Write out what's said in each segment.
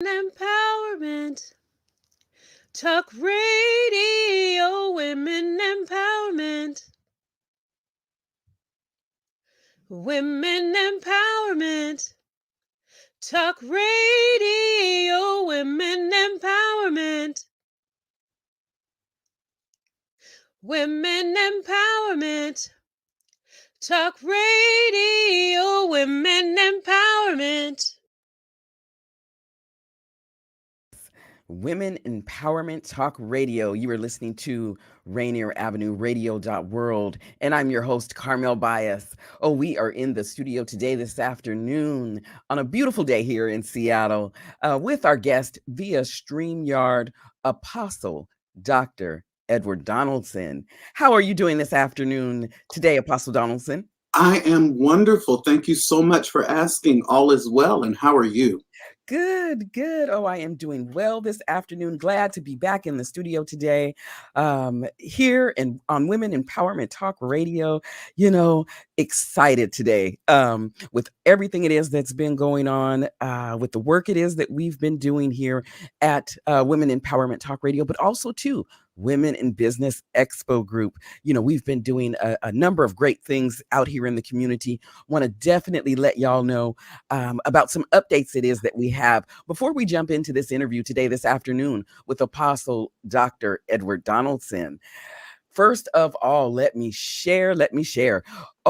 Empowerment. Talk radio, women empowerment. Women empowerment. Talk radio, women empowerment. Women empowerment. Talk radio, women empowerment. Women Empowerment Talk Radio. You are listening to Rainier Avenue Radio World, and I'm your host, Carmelle Bias. Oh, we are in the studio today, this afternoon, on a beautiful day here in Seattle, with our guest via StreamYard, Apostle Dr. Edward Donaldson. How are you doing this afternoon today, Apostle Donaldson? I am wonderful. Thank you so much for asking. All is well. And how are you? Good, good. Oh, I am doing well this afternoon. Glad to be back in the studio today, here and on Women Empowerment Talk Radio. Excited today with everything it is that's been going on, with the work it is that we've been doing here at Women Empowerment Talk Radio, but also too Women in Business Expo Group. We've been doing a number of great things out here in the community. Want to definitely let y'all know about some updates it is that we have before we jump into this interview today, this afternoon, with Apostle Dr. Edward Donaldson. First of all, let me share.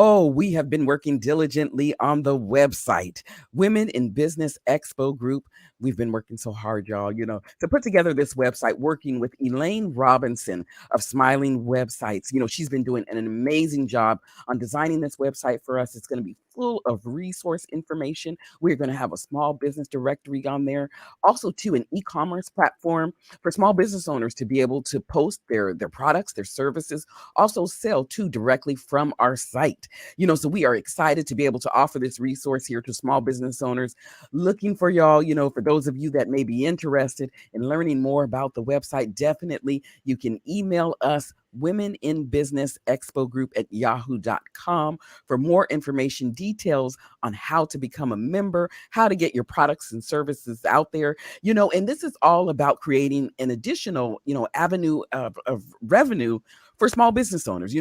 Oh, we have been working diligently on the website, Women in Business Expo Group. We've been working so hard, y'all, to put together this website, working with Elaine Robinson of Smiling Websites. She's been doing an amazing job on designing this website for us. It's going to be full of resource information. We're going to have a small business directory on there. Also, too, an e-commerce platform for small business owners to be able to post their products, their services, also sell too directly from our site. So we are excited to be able to offer this resource here to small business owners. Looking for y'all, for those of you that may be interested in learning more about the website, definitely you can email us, Women in Business Expo Group at yahoo.com for more information, details on how to become a member, how to get your products and services out there, and this is all about creating an additional, avenue of revenue for small business owners.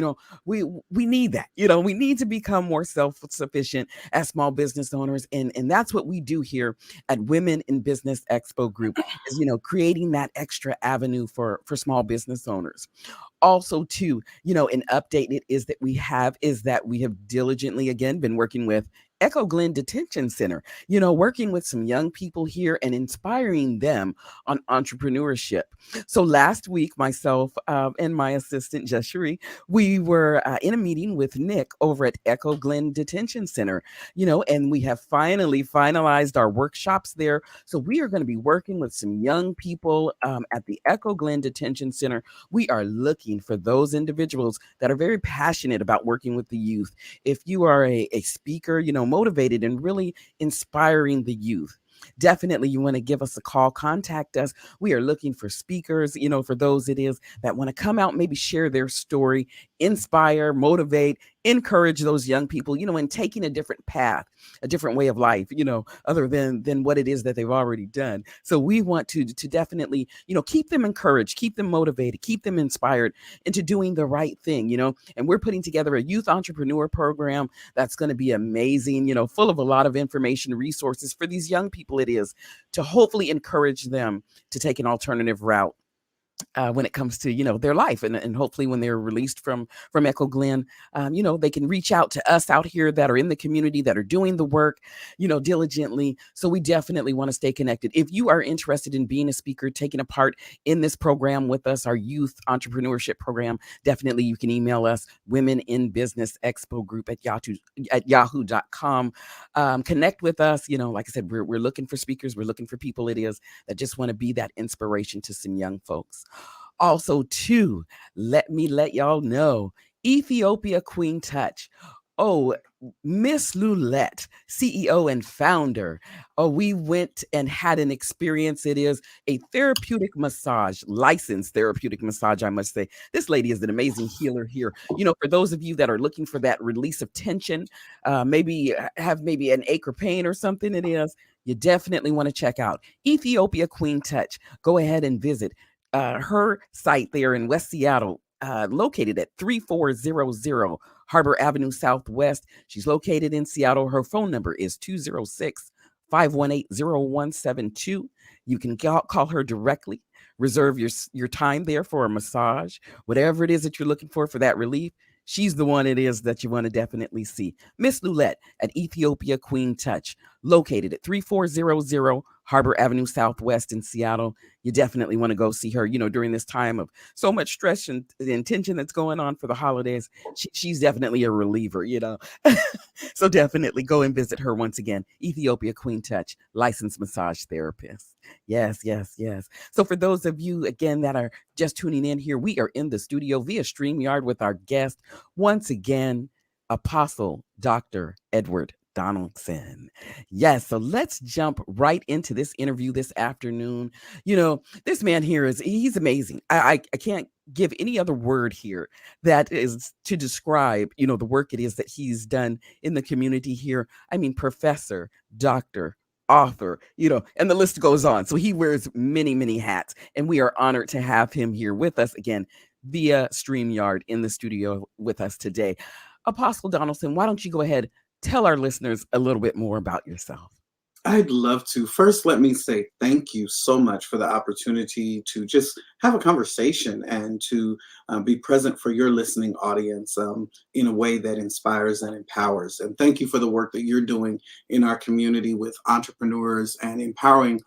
We need that. We need to become more self-sufficient as small business owners. And that's what we do here at Women in Business Expo Group is, creating that extra avenue for small business owners. Also, too, an update is that we have diligently, again, been working with Echo Glen Detention Center, working with some young people here and inspiring them on entrepreneurship. So last week, myself and my assistant, Jeshuri, we were in a meeting with Nick over at Echo Glen Detention Center, and we have finally finalized our workshops there. So we are going to be working with some young people at the Echo Glen Detention Center. We are looking for those individuals that are very passionate about working with the youth. If you are a speaker, motivated and really inspiring the youth, definitely you want to give us a call, contact us. We are looking for speakers, for those it is that want to come out, maybe share their story, inspire, motivate, encourage those young people, in taking a different path, a different way of life, other than what it is that they've already done. So we want to definitely, keep them encouraged, keep them motivated, keep them inspired into doing the right thing, and we're putting together a youth entrepreneur program that's going to be amazing, full of a lot of information, resources for these young people it is to hopefully encourage them to take an alternative route when it comes to their life, and hopefully when they're released from Echo Glen, they can reach out to us out here that are in the community that are doing the work diligently. So we definitely want to stay connected. If you are interested in being a speaker, taking a part in this program with us, our youth entrepreneurship program, definitely you can email us, Women in Business Expo Group at yahoo.com. Connect with us. Like I said, we're looking for speakers, we're looking for people it is that just want to be that inspiration to some young folks. Also, too, let y'all know, Ethiopia Queen Touch. Oh, Miss Lulette, CEO and founder. Oh, we went and had an experience. It is a therapeutic massage, licensed therapeutic massage, I must say. This lady is an amazing healer here. For those of you that are looking for that release of tension, maybe have an ache or pain or something it is, you definitely want to check out Ethiopia Queen Touch. Go ahead and visit her site there in West Seattle, located at 3400 Harbor Avenue Southwest. She's located in Seattle. Her phone number is 206-518-0172. You can call her directly. Reserve your time there for a massage, whatever it is that you're looking for that relief. She's the one it is that you want to definitely see. Miss Lulette at Ethiopia Queen Touch, located at 3400 Harbor Avenue Southwest in Seattle. You definitely want to go see her, during this time of so much stress and tension that's going on for the holidays. She's definitely a reliever, So definitely go and visit her once again. Ethiopia Queen Touch, licensed massage therapist. Yes, yes, yes. So for those of you, again, that are just tuning in here, we are in the studio via StreamYard with our guest, once again, Apostle Dr. Edward Donaldson. Yes, so let's jump right into this interview this afternoon. This man here he's amazing. I can't give any other word here that is to describe, the work it is that he's done in the community here. I mean, professor, doctor, author, and the list goes on. So he wears many, many hats, and we are honored to have him here with us again via StreamYard in the studio with us today. Apostle Donaldson, why don't you go ahead, tell our listeners a little bit more about yourself? I'd love to. First, let me say thank you so much for the opportunity to just have a conversation and to be present for your listening audience in a way that inspires and empowers. And thank you for the work that you're doing in our community with entrepreneurs and empowering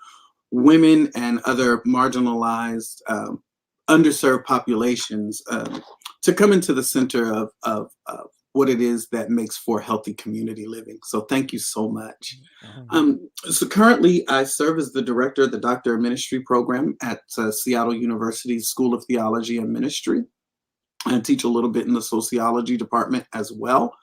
women and other marginalized, underserved populations to come into the center of what it is that makes for healthy community living. So thank you so much. So currently I serve as the director of the Doctor of Ministry program at Seattle University School of Theology and Ministry. I teach a little bit in the sociology department as well.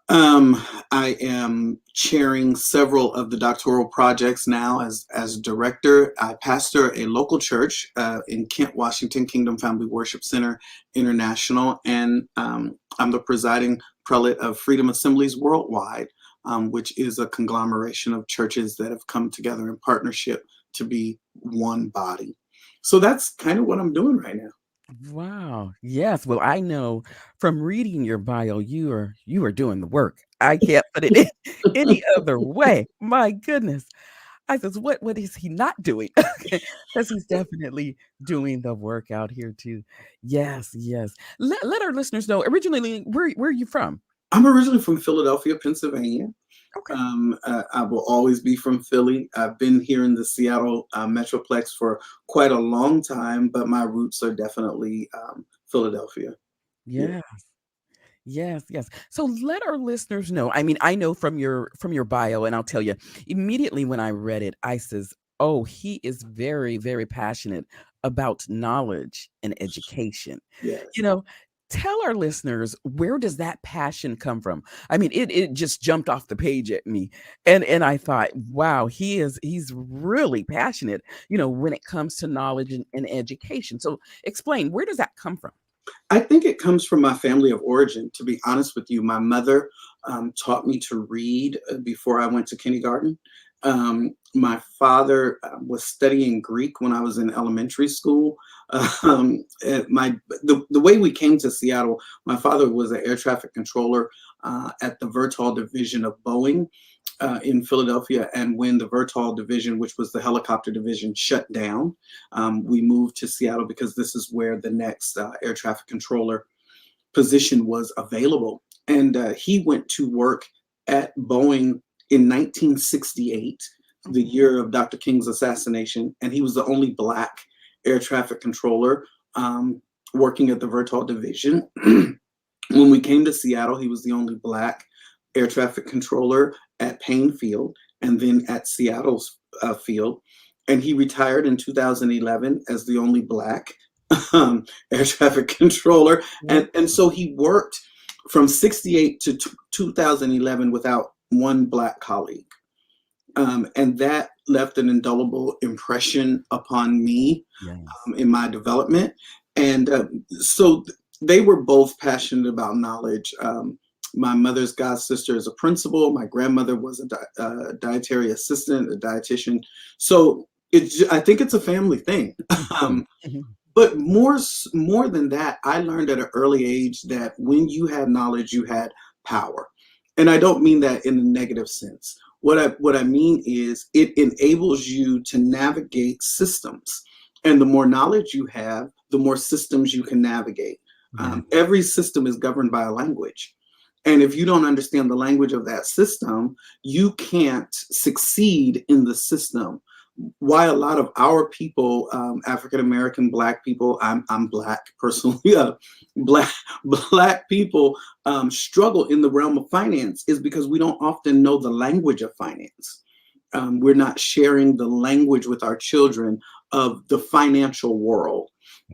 I am chairing several of the doctoral projects now as director. I pastor a local church in Kent, Washington, Kingdom Family Worship Center International, and I'm the presiding prelate of Freedom Assemblies Worldwide, which is a conglomeration of churches that have come together in partnership to be one body. So that's kind of what I'm doing right now. Wow. Yes. Well, I know from reading your bio, you are doing the work. I can't put it in any other way. My goodness. I says, what is he not doing? Because he's definitely doing the work out here too. Yes, yes. Let our listeners know, originally, where are you from? I'm originally from Philadelphia, Pennsylvania. Okay. I will always be from Philly. I've been here in the Seattle Metroplex for quite a long time, but my roots are definitely Philadelphia. Yes. Yes, yes. So let our listeners know. I mean, I know from your bio, and I'll tell you, immediately when I read it, I says, "Oh, he is very, very passionate about knowledge and education." Yes. Tell our listeners, where does that passion come from? I mean, it just jumped off the page at me, and I thought, wow, he's really passionate, when it comes to knowledge and education. So explain, where does that come from? I think it comes from my family of origin, to be honest with you. My mother taught me to read before I went to kindergarten. My father was studying Greek when I was in elementary school. The way we came to Seattle, my father was an air traffic controller at the Vertol division of Boeing in Philadelphia. And when the Vertol division, which was the helicopter division, shut down, we moved to Seattle because this is where the next air traffic controller position was available. And he went to work at Boeing in 1968, the year of Dr. King's assassination. And he was the only Black air traffic controller working at the Vertol division. When we came to Seattle, he was the only Black air traffic controller at Payne Field and then at Seattle's field. And he retired in 2011 as the only Black air traffic controller. And so he worked from 68 to 2011 without one Black colleague. And that left an indelible impression upon me in my development. And so they were both passionate about knowledge. My mother's god sister is a principal. My grandmother was a dietary assistant, a dietitian. So I think it's a family thing. Mhm, mhm. But more than that, I learned at an early age that when you had knowledge, you had power. And I don't mean that in a negative sense. What I mean is it enables you to navigate systems. And the more knowledge you have, the more systems you can navigate. Yeah. Every system is governed by a language. And if you don't understand the language of that system, you can't succeed in the system. Why a lot of our people, African American, Black people, I'm Black personally, Black Black people struggle in the realm of finance is because we don't often know the language of finance. We're not sharing the language with our children of the financial world.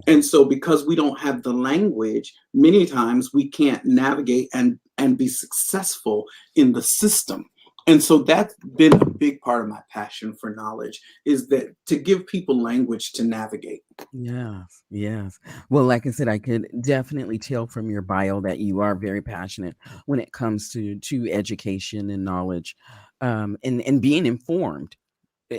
And so because we don't have the language, many times we can't navigate and be successful in the system. And so that's been a big part of my passion for knowledge is that to give people language to navigate. Yes, yes. Well, like I said, I could definitely tell from your bio that you are very passionate when it comes to education and knowledge, and being informed.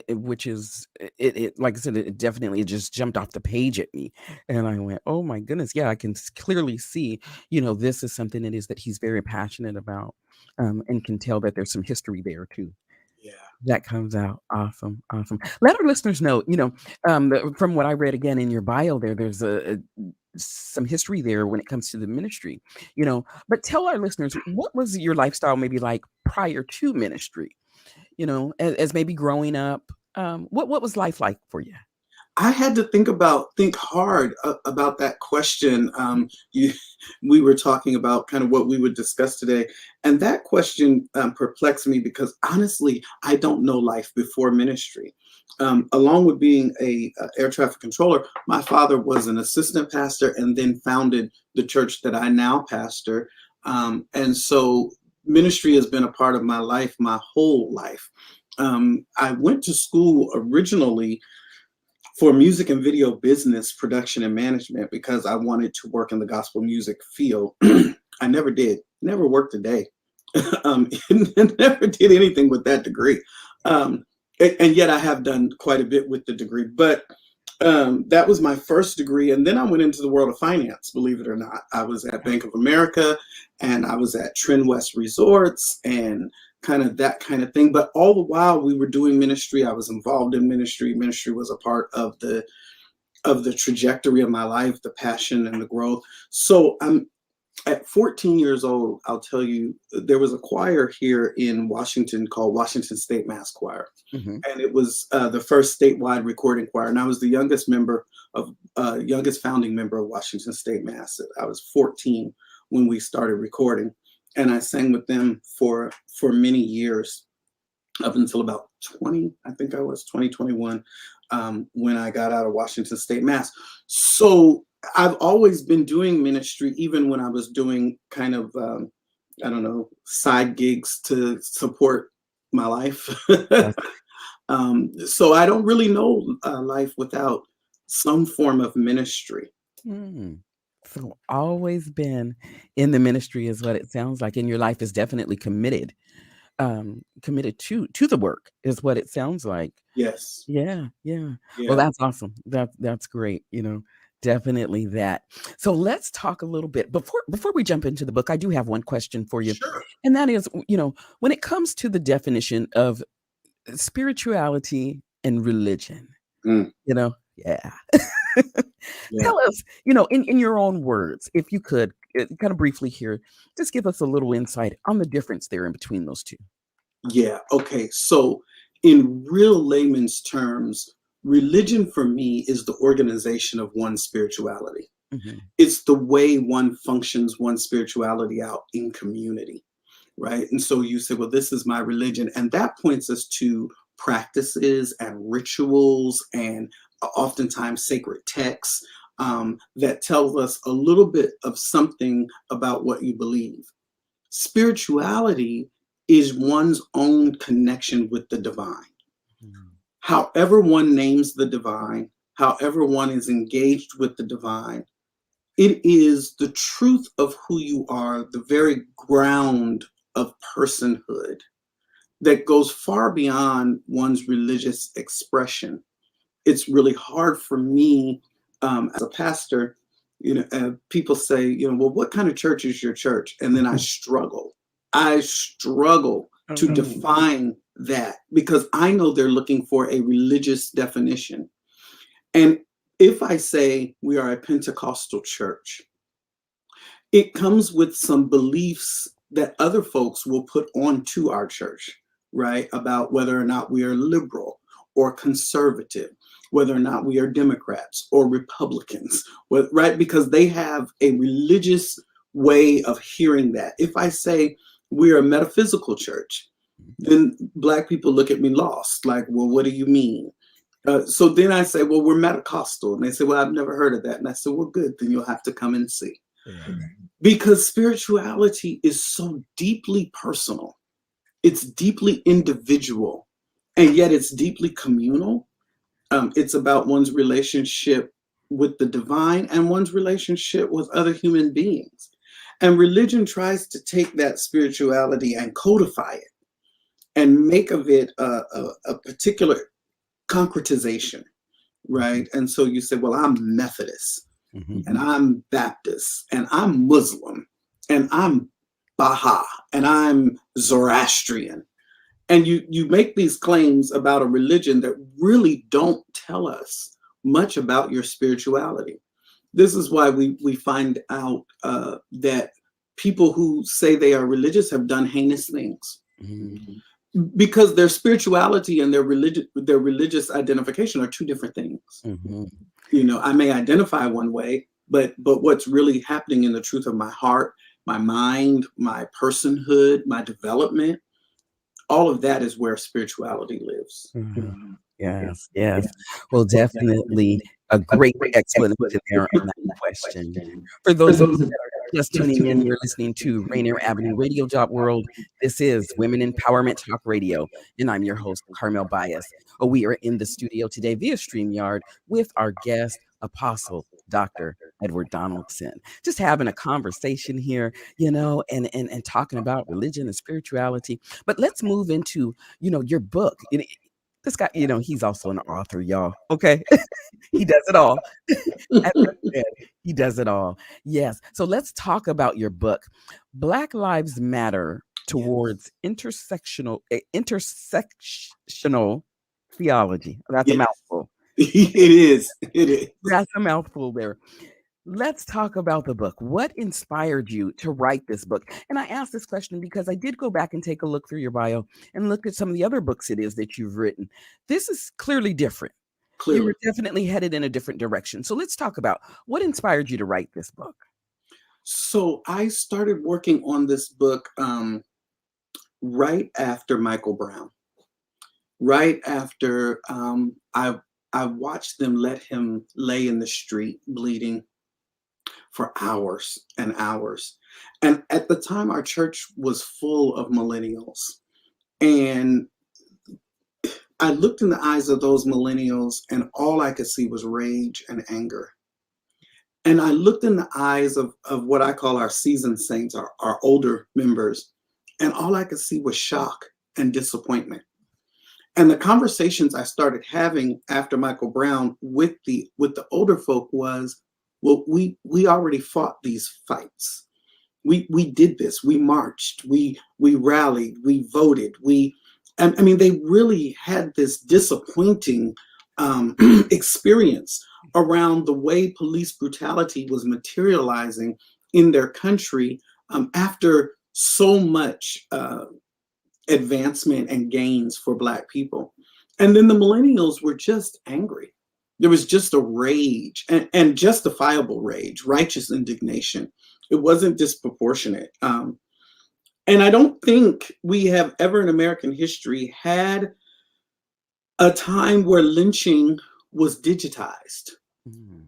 Which is it, like I said, it definitely just jumped off the page at me, and I went, "Oh my goodness, yeah!" I can clearly see, this is something it is that he's very passionate about, and can tell that there's some history there too. Yeah. That comes out. Awesome, awesome. Let our listeners know, from what I read again in your bio there, there's some history there when it comes to the ministry, but tell our listeners, what was your lifestyle maybe like prior to ministry? As maybe growing up, what was life like for you? I had to think hard about that question. We were talking about kind of what we would discuss today, and that question perplexed me because honestly, I don't know life before ministry. Along with being a air traffic controller, my father was an assistant pastor and then founded the church that I now pastor, and so ministry has been a part of my life my whole life. I went to school originally for music and video business production and management because I wanted to work in the gospel music field. I never did, never worked a day, never did anything with that degree. And yet I have done quite a bit with the degree, but that was my first degree. And then I went into the world of finance, believe it or not. I was at Bank of America and I was at Trend West Resorts and kind of that kind of thing. But all the while we were doing ministry, I was involved in ministry. Ministry was a part of the trajectory of my life, the passion and the growth. So I'm at 14 years old, I'll tell you, there was a choir here in Washington called Washington State Mass Choir. Hmm. And it was the first statewide recording choir. And I was the youngest founding member of Washington State Mass. I was 14 when we started recording. And I sang with them for many years up until about 2021, when I got out of Washington State Mass. So I've always been doing ministry, even when I was doing kind of, I don't know, side gigs to support my life. Yes. So I don't really know life without some form of ministry. Mm. So always been in the ministry is what it sounds like, and your life is definitely committed to the work is what it sounds like. Yes. Yeah, yeah. Well, Yeah. that's awesome. That's great. Definitely that. So let's talk a little bit before we jump into the book. I do have one question for you, Sure. and that is, when it comes to the definition of spirituality and religion, Mm, yeah. yeah. Tell us, in your own words, if you could, kind of briefly here, just give us a little insight on the difference there in between those two. Yeah. Okay. So, in real layman's terms, religion for me is the organization of one's spirituality. Hmm. It's the way one functions one's spirituality out in community, right? And so you say, well, this is my religion. And that points us to practices and rituals and oftentimes sacred texts that tells us a little bit of something about what you believe. Spirituality is one's own connection with the divine. However one names the divine, however one is engaged with the divine, It is the truth of who you are, the very ground of personhood that goes far beyond one's religious expression. It's really hard for me as a pastor, people say, well, what kind of church is your church? And then I struggle to define that, because I know they're looking for a religious definition. And if I say we are a Pentecostal church, it comes with some beliefs that other folks will put onto our church, right? About whether or not we are liberal or conservative, whether or not we are Democrats or Republicans, right? Because they have a religious way of hearing that. If I say we're a metaphysical church, then Black people look at me lost, like, well, what do you mean? So then I say, well, we're Metacostal. And they say, well, I've never heard of that. And I said, well, good, then you'll have to come and see. Yeah. Because spirituality is so deeply personal. It's deeply individual, and yet it's deeply communal. It's about one's relationship with the divine and one's relationship with other human beings. And religion tries to take that spirituality and codify it and make of it a particular concretization, right? And so you say, well, I'm Methodist, and I'm Baptist, and I'm Muslim, and I'm Baha'i, and I'm Zoroastrian. And you make these claims about a religion that really don't tell us much about your spirituality. This is why we find out that people who say they are religious have done heinous things. Because their spirituality and their religious identification are two different things. I may identify one way, but what's really happening in the truth of my heart, my mind, my personhood, my development, all of that is where spirituality lives. Yes. Well, definitely a great explanation there on that question. For those of you that are just tuning in, you're listening to Rainier Avenue Radio World. This is Women Empowerment Talk Radio, and I'm your host, Carmelle Bias. We are in the studio today via StreamYard with our guest, Apostle Dr. Edward Donaldson, just having a conversation here, and talking about religion and spirituality. But let's move into, your book. This guy, he's also an author, y'all. Okay. He does it all. As I said, he does it all. Yes. So let's talk about your book, Black Lives Matter Towards Intersectional Theology. That's a mouthful. It is. That's a mouthful there. Let's talk about the book. What inspired you to write this book? And I asked this question because I did go back and take a look through your bio and look at some of the other books it is that you've written. This is clearly different. You were definitely headed in a different direction. So let's talk about what inspired you to write this book. So I started working on this book right after Michael Brown. Right after I watched them let him lay in the street bleeding for hours and hours. And at the time, our church was full of millennials. And I looked in the eyes of those millennials, and all I could see was rage and anger. And I looked in the eyes of what I call our seasoned saints, our older members, and all I could see was shock and disappointment. And the conversations I started having after Michael Brown with the older folk was, well, we already fought these fights. We did this. We marched. We rallied. We voted. They really had this disappointing experience around the way police brutality was materializing in their country after so much advancement and gains for Black people. And then the millennials were just angry. There was just a rage and justifiable rage, righteous indignation. It wasn't disproportionate. And I don't think we have ever in American history had a time where lynching was digitized.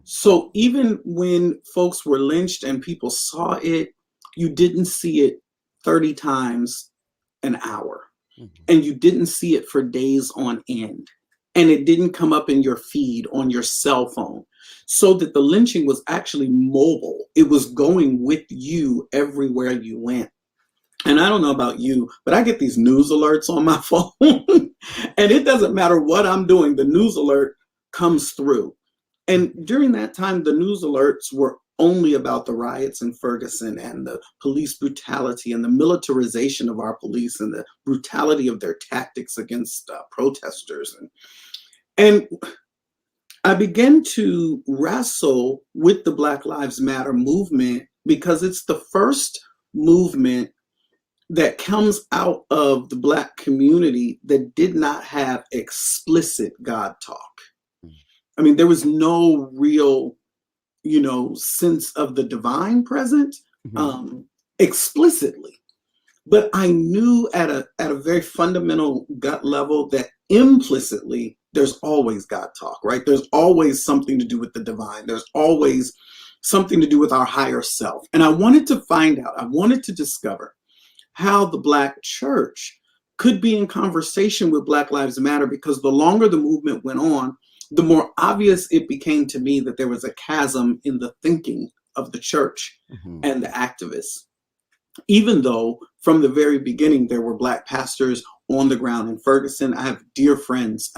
So even when folks were lynched and people saw it, you didn't see it 30 times an hour. And you didn't see it for days on end. And it didn't come up in your feed on your cell phone. so that the lynching was actually mobile. It was going with you everywhere you went. And I don't know about you, but I get these news alerts on my phone, and it doesn't matter what I'm doing, the news alert comes through. And during that time, the news alerts were only about the riots in Ferguson and the police brutality and the militarization of our police and the brutality of their tactics against protesters. And I began to wrestle with the Black Lives Matter movement because it's the first movement that comes out of the Black community that did not have explicit God talk. I mean, there was no real, sense of the divine present explicitly. But I knew at a very fundamental gut level that implicitly there's always God talk, right? There's always something to do with the divine. There's always something to do with our higher self. And I wanted to find out, I wanted to discover how the Black church could be in conversation with Black Lives Matter, because the longer the movement went on, the more obvious it became to me that there was a chasm in the thinking of the church and the activists. Even though from the very beginning, there were Black pastors on the ground in Ferguson. I have dear friends,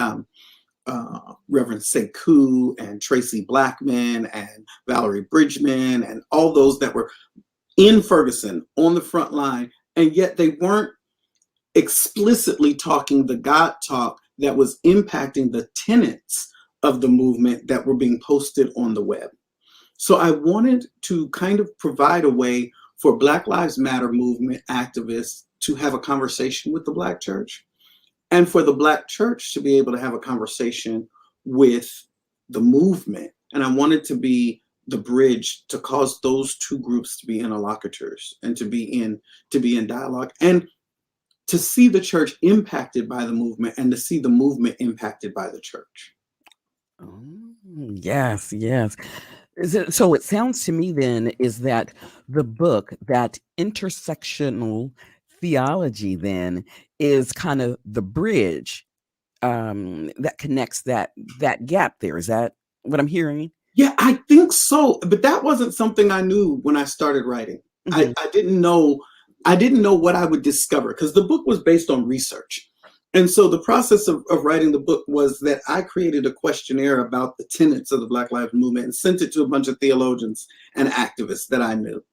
Reverend Sekou and Tracy Blackman and Valerie Bridgman and all those that were in Ferguson on the front line. And yet they weren't explicitly talking the God talk that was impacting the tenets of the movement that were being posted on the web. So I wanted to kind of provide a way for Black Lives Matter movement activists to have a conversation with the Black church, and for the Black church to be able to have a conversation with the movement. And I wanted to be the bridge to cause those two groups to be interlocutors and to be in dialogue, and to see the church impacted by the movement and to see the movement impacted by the church. Oh, yes, yes. So it sounds to me then is that the book, that intersectional theology, then is kind of the bridge that connects that gap there. Is that what I'm hearing? Yeah, I think so. But that wasn't something I knew when I started writing. I didn't know what I would discover, because the book was based on research. And so the process of writing the book was that I created a questionnaire about the tenets of the Black Lives Movement and sent it to a bunch of theologians and activists that I knew.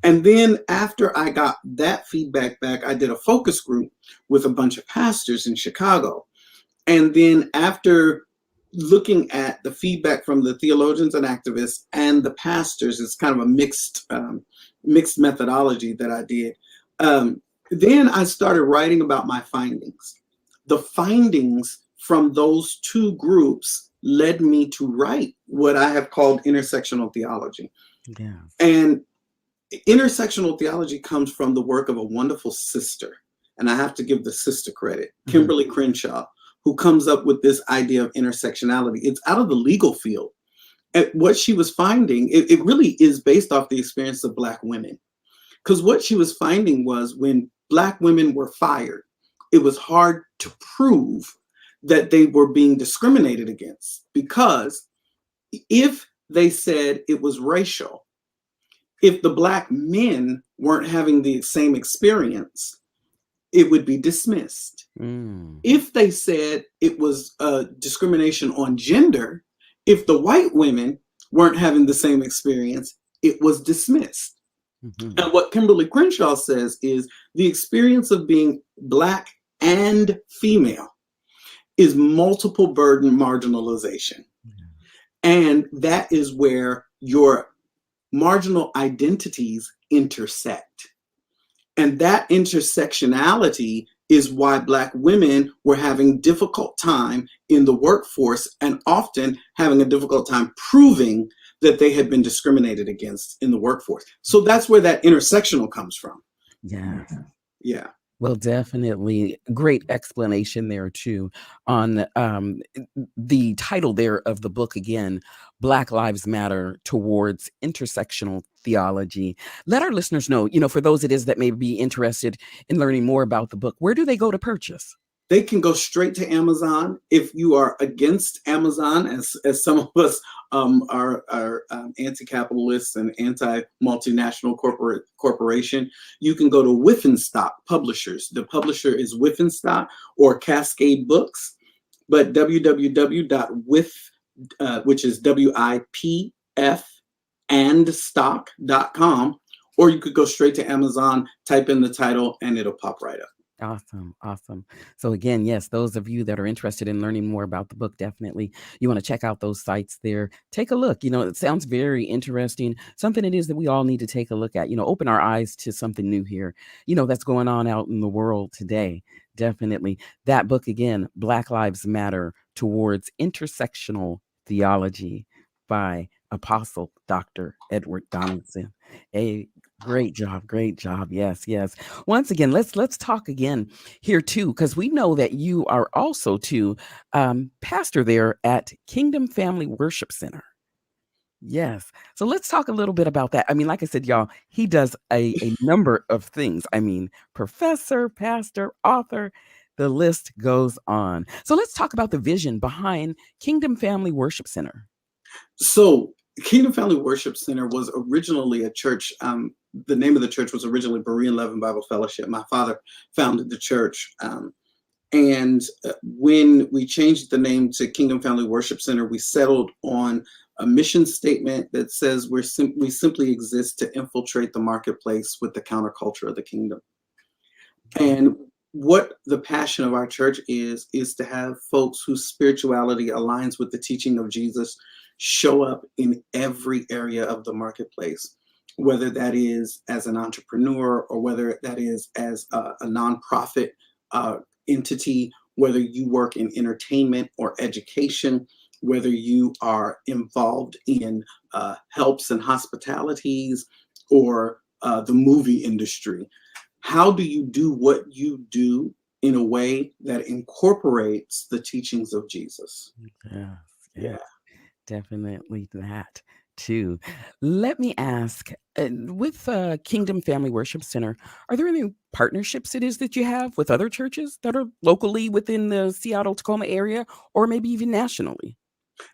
And then after I got that feedback back, I did a focus group with a bunch of pastors in Chicago. And then after looking at the feedback from the theologians and activists and the pastors, it's kind of a mixed methodology that I did. Then I started writing about my findings. The findings from those two groups led me to write what I have called intersectional theology. Yeah. And intersectional theology comes from the work of a wonderful sister, and I have to give the sister credit, Kimberly Crenshaw, who comes up with this idea of intersectionality. It's out of the legal field. And what she was finding, it really is based off the experience of Black women. Because what she was finding was when Black women were fired, it was hard to prove that they were being discriminated against, because if they said it was racial, if the Black men weren't having the same experience, it would be dismissed. If they said it was discrimination on gender, if the white women weren't having the same experience, it was dismissed. And what Kimberly Crenshaw says is the experience of being Black and female is multiple burden marginalization. And that is where your marginal identities intersect. And that intersectionality is why Black women were having difficult time in the workforce and often having a difficult time proving that they had been discriminated against in the workforce. So that's where that intersectional comes from. Yeah. Yeah. Well, definitely great explanation there too on the title there of the book again, Black Lives Matter Towards Intersectional Theology. Let our listeners know, for those it is that may be interested in learning more about the book, where do they go to purchase? they can go straight to Amazon. If you are against Amazon, as some of us are anti-capitalists and anti-multinational corporation, you can go to Whiffenstock Publishers. The publisher is Whiffenstock or Cascade Books, but www.whiff, which is WIPF and stock.com, or you could go straight to Amazon, type in the title, and it'll pop right up. Awesome. Awesome. So again, yes, those of you that are interested in learning more about the book, definitely you want to check out those sites there. Take a look. It sounds very interesting. Something it is that we all need to take a look at, open our eyes to something new here, that's going on out in the world today. Definitely. That book again, Black Lives Matter Towards Intersectional Theology by Apostle Dr. Edward Donaldson. A great job. Great job. Yes. Yes. Once again, let's talk again here too, because we know that you are also too pastor there at Kingdom Family Worship Center. Yes. So let's talk a little bit about that. I mean, like I said, y'all, he does a number of things. I mean, professor, pastor, author, the list goes on. So let's talk about the vision behind Kingdom Family Worship Center. So Kingdom Family Worship Center was originally a church. The name of the church was originally Berean Leaven Bible Fellowship. My father founded the church. And when we changed the name to Kingdom Family Worship Center, we settled on a mission statement that says we simply exist to infiltrate the marketplace with the counterculture of the kingdom. And what the passion of our church is to have folks whose spirituality aligns with the teaching of Jesus show up in every area of the marketplace, whether that is as an entrepreneur or whether that is as a nonprofit entity, whether you work in entertainment or education, whether you are involved in helps and hospitalities or the movie industry. How do you do what you do in a way that incorporates the teachings of Jesus? Yeah. Definitely that too. Let me ask, with Kingdom Family Worship Center, are there any partnerships it is that you have with other churches that are locally within the Seattle-Tacoma area, or maybe even nationally?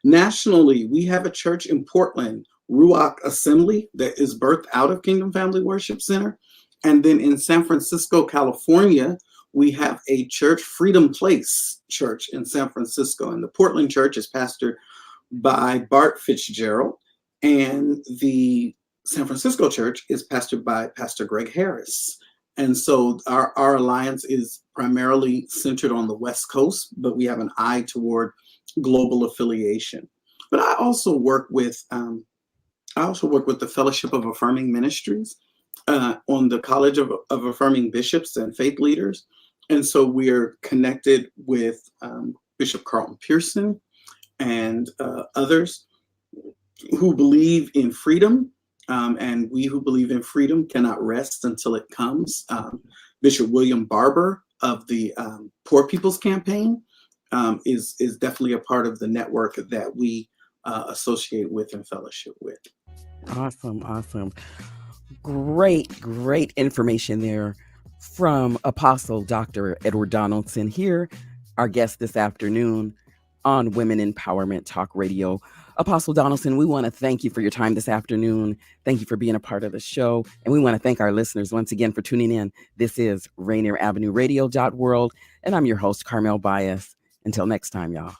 Nationally, we have a church in Portland, Ruach Assembly, that is birthed out of Kingdom Family Worship Center. And then in San Francisco, California, we have a church, Freedom Place Church in San Francisco. And the Portland church is pastored by Bart Fitzgerald. And the San Francisco church is pastored by Pastor Greg Harris. And so our alliance is primarily centered on the West Coast, but we have an eye toward global affiliation. But I also work with the Fellowship of Affirming Ministries on the College of Affirming Bishops and Faith Leaders. And so we are connected with Bishop Carlton Pearson and others who believe in freedom. And we who believe in freedom cannot rest until it comes. Bishop William Barber of the Poor People's Campaign is definitely a part of the network that we associate with and fellowship with. Awesome. Great information there from Apostle Dr. Edward Donaldson here, our guest this afternoon on Women Empowerment Talk Radio. Apostle Donaldson, we want to thank you for your time this afternoon. Thank you for being a part of the show. And we want to thank our listeners once again for tuning in. This is Rainier Avenue Radio World, and I'm your host, Carmelle Bias. Until next time, y'all.